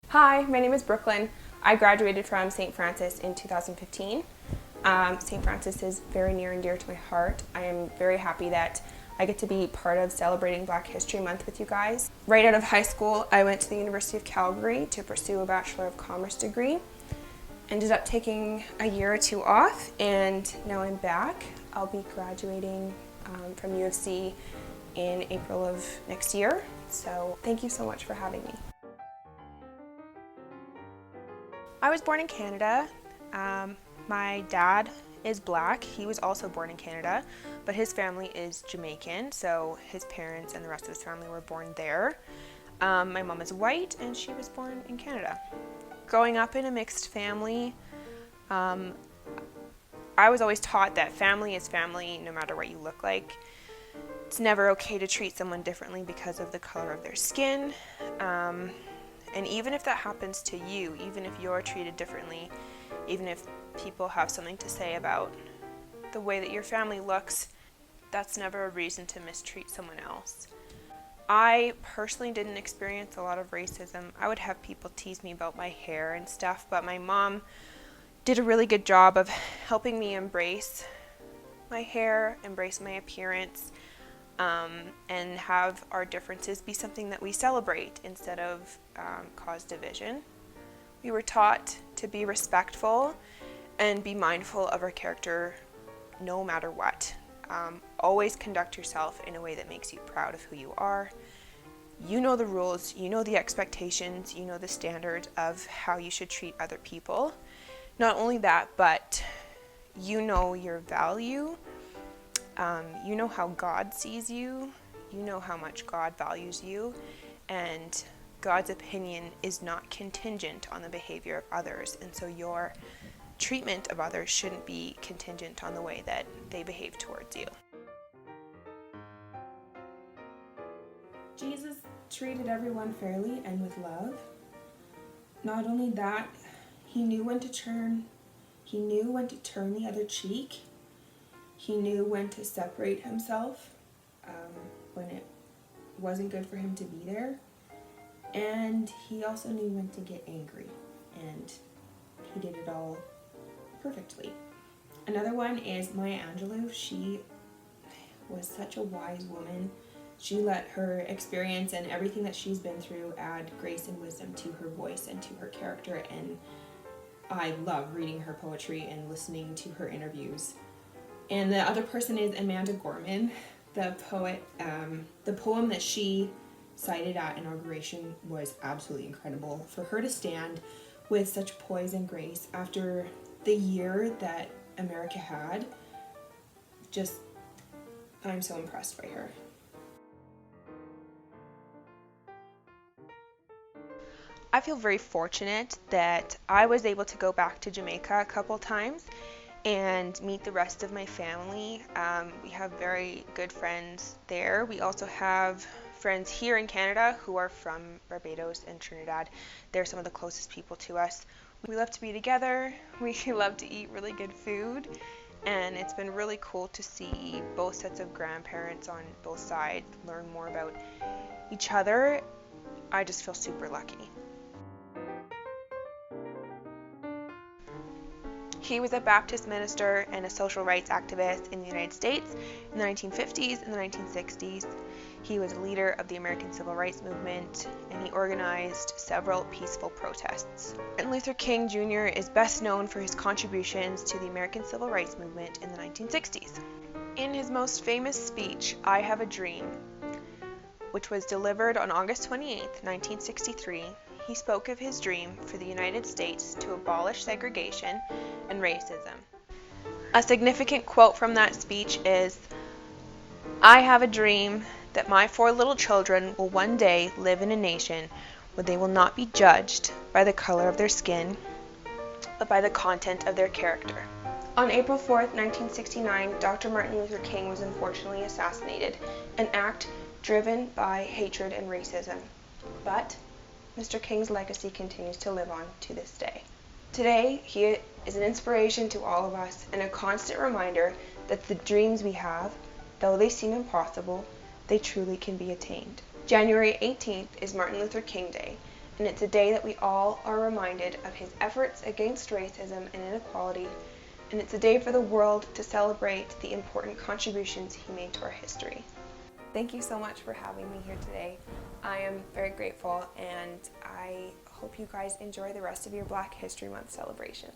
Hi, my name is Brooklyn. I graduated from St. Francis in 2015. St. Francis is very near and dear to my heart. I am very happy that I get to be part of celebrating Black History Month with you guys. Right out of high school, I went to the University of Calgary to pursue a Bachelor of Commerce degree. Ended up taking a year or two off, and now I'm back. I'll be graduating from U of C in April of next year. So thank you so much for having me. I was born in Canada. My dad is Black. He was also born in Canada, but his family is Jamaican, so his parents and the rest of his family were born there. My mom is white, and she was born in Canada. Growing up in a mixed family, I was always taught that family is family no matter what you look like. It's never okay to treat someone differently because of the color of their skin. And even if that happens to you, even if you're treated differently, even if people have something to say about the way that your family looks, that's never a reason to mistreat someone else. I personally didn't experience a lot of racism. I would have people tease me about my hair and stuff, but my mom did a really good job of helping me embrace my hair, embrace my appearance, and have our differences be something that we celebrate instead of cause division. We were taught to be respectful and be mindful of our character no matter what. Always conduct yourself in a way that makes you proud of who you are. You know the rules, you know the expectations, you know the standard of how you should treat other people. Not only that, but you know your value. You know how God sees you, you know how much God values you, and God's opinion is not contingent on the behavior of others, and so your treatment of others shouldn't be contingent on the way that they behave towards you. Jesus treated everyone fairly and with love. Not only that, he knew when to turn the other cheek. He knew when to separate himself when it wasn't good for him to be there. And he also knew when to get angry. And he did it all perfectly. Another one is Maya Angelou. She was such a wise woman. She let her experience and everything that she's been through add grace and wisdom to her voice and to her character. And I love reading her poetry and listening to her interviews. And the other person is Amanda Gorman, the poet. The poem that she cited at inauguration was absolutely incredible. For her to stand with such poise and grace after the year that America had, I'm so impressed by her. I feel very fortunate that I was able to go back to Jamaica a couple times and meet the rest of my family. We have very good friends there. We also have friends here in Canada who are from Barbados and Trinidad. They're some of the closest people to us. We love to be together. We love to eat really good food. And it's been really cool to see both sets of grandparents on both sides learn more about each other. I just feel super lucky. He was a Baptist minister and a social rights activist in the United States in the 1950s and the 1960s. He was a leader of the American Civil Rights Movement, and he organized several peaceful protests. Martin Luther King Jr. is best known for his contributions to the American Civil Rights Movement in the 1960s. In his most famous speech, I Have a Dream, which was delivered on August 28, 1963, he spoke of his dream for the United States to abolish segregation and racism. A significant quote from that speech is, "I have a dream that my 4 little children will one day live in a nation where they will not be judged by the color of their skin, but by the content of their character." On April 4th, 1969, Dr. Martin Luther King was unfortunately assassinated, an act driven by hatred and racism. But Mr. King's legacy continues to live on to this day. Today, he is an inspiration to all of us and a constant reminder that the dreams we have, though they seem impossible, they truly can be attained. January 18th is Martin Luther King Day, and it's a day that we all are reminded of his efforts against racism and inequality, and it's a day for the world to celebrate the important contributions he made to our history. Thank you so much for having me here today. I am very grateful, and I hope you guys enjoy the rest of your Black History Month celebrations.